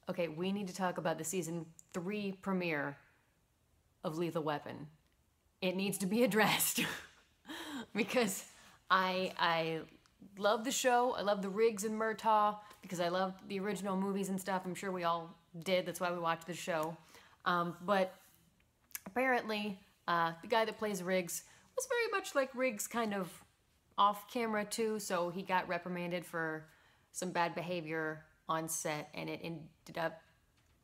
Okay, we need to talk about the season 3 premiere of Lethal Weapon. It needs to be addressed because I love the show. I love the Riggs and Murtaugh because I love the original movies and stuff. I'm sure we all did. That's why we watched the show. But apparently, the guy that plays Riggs was very much like Riggs, kind of off camera too. So he got reprimanded for some bad behavior on set, and it ended up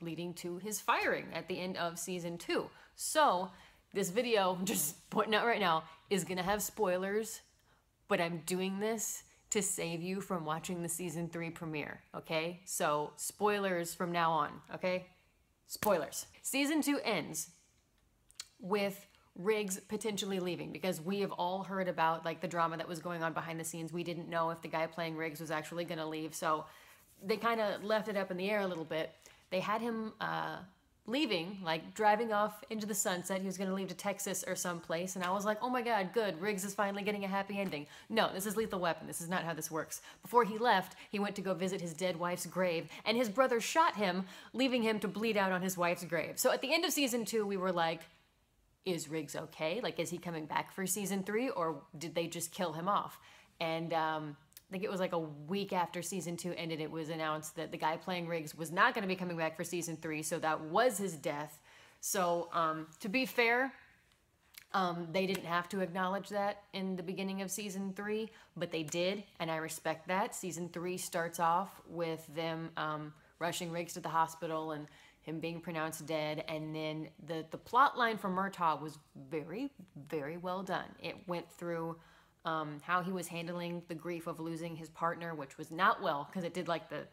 leading to his firing at the end of season 2. So this video, just pointing out right now, is gonna have spoilers, but I'm doing this to save you from watching the season 3 premiere, okay? So spoilers from now on, okay? Spoilers. Season 2 ends with Riggs potentially leaving, because we have all heard about like the drama that was going on behind the scenes. We didn't know if the guy playing Riggs was actually gonna leave, so they kind of left it up in the air a little bit. They had him leaving, like driving off into the sunset. He was going to leave to Texas or someplace, and I was like, oh my god, good, Riggs is finally getting a happy ending. No, this is Lethal Weapon. This is not how this works. Before he left, he went to go visit his dead wife's grave, and his brother shot him, leaving him to bleed out on his wife's grave. So at the end of season 2, we were like, is Riggs okay? Like, is he coming back for season 3, or did they just kill him off? And I think it was like a week after season 2 ended, it was announced that the guy playing Riggs was not going to be coming back for season 3, so that was his death. So to be fair, they didn't have to acknowledge that in the beginning of season 3, but they did, and I respect that. Season 3 starts off with them rushing Riggs to the hospital and him being pronounced dead, and then the plot line for Murtaugh was very, very well done. It went through how he was handling the grief of losing his partner, which was not well, because it did like the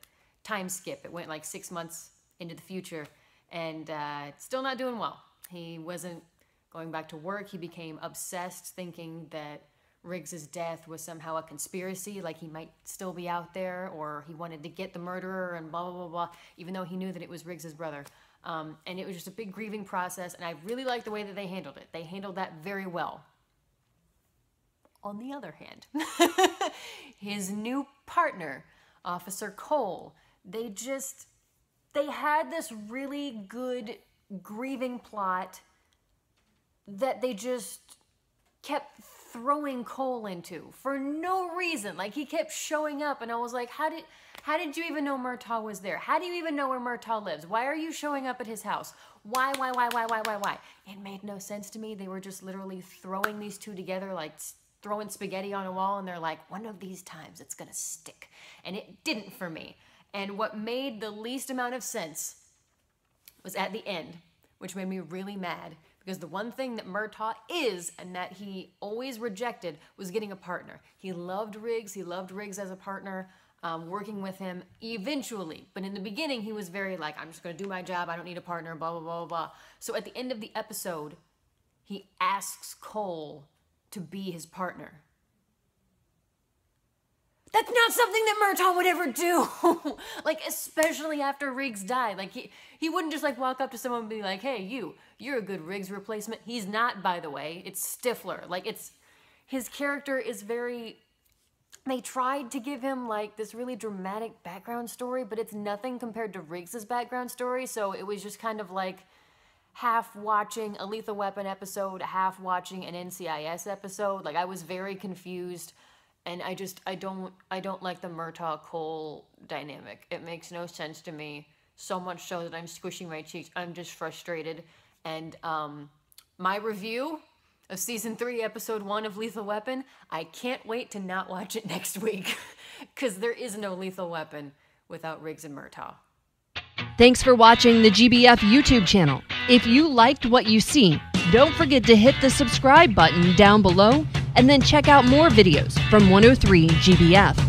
time skip. It went like 6 months into the future, and still not doing well. He wasn't going back to work. He became obsessed, thinking that Riggs's death was somehow a conspiracy, like he might still be out there, or he wanted to get the murderer and blah, blah, blah, blah, even though he knew that it was Riggs's brother. And it was just a big grieving process, and I really liked the way that they handled it. They handled that very well. On the other hand, his new partner, Officer Cole, they had this really good grieving plot that they just kept throwing Cole into for no reason. Like, he kept showing up, and I was like, how did you even know Murtaugh was there? How do you even know where Murtaugh lives? Why are you showing up at his house? Why? It made no sense to me. They were just literally throwing these two together like throwing spaghetti on a wall, and they're like, one of these times it's gonna stick. And it didn't for me. And what made the least amount of sense was at the end, which made me really mad, because the one thing that Murtaugh is, and that he always rejected, was getting a partner. He loved Riggs. He loved Riggs as a partner, working with him eventually. But in the beginning, he was very like, I'm just gonna do my job. I don't need a partner, blah, blah, blah, blah. So at the end of the episode, he asks Cole to be his partner. That's not something that Murtaugh would ever do. Like, especially after Riggs died. Like, he wouldn't just like walk up to someone and be like, hey, you're a good Riggs replacement. He's not, by the way. It's Stifler. Like, his character is very, they tried to give him like this really dramatic background story, but it's nothing compared to Riggs's background story. So it was just kind of like half watching a Lethal Weapon episode, half watching an NCIS episode. Like, I was very confused, and I don't like the Murtaugh-Cole dynamic. It makes no sense to me, so much so that I'm squishing my cheeks. I'm just frustrated. And my review of season 3, episode 1 of Lethal Weapon, I can't wait to not watch it next week, because there is no Lethal Weapon without Riggs and Murtaugh. Thanks for watching the GBF YouTube channel. If you liked what you see, don't forget to hit the subscribe button down below, and then check out more videos from 103 GBF.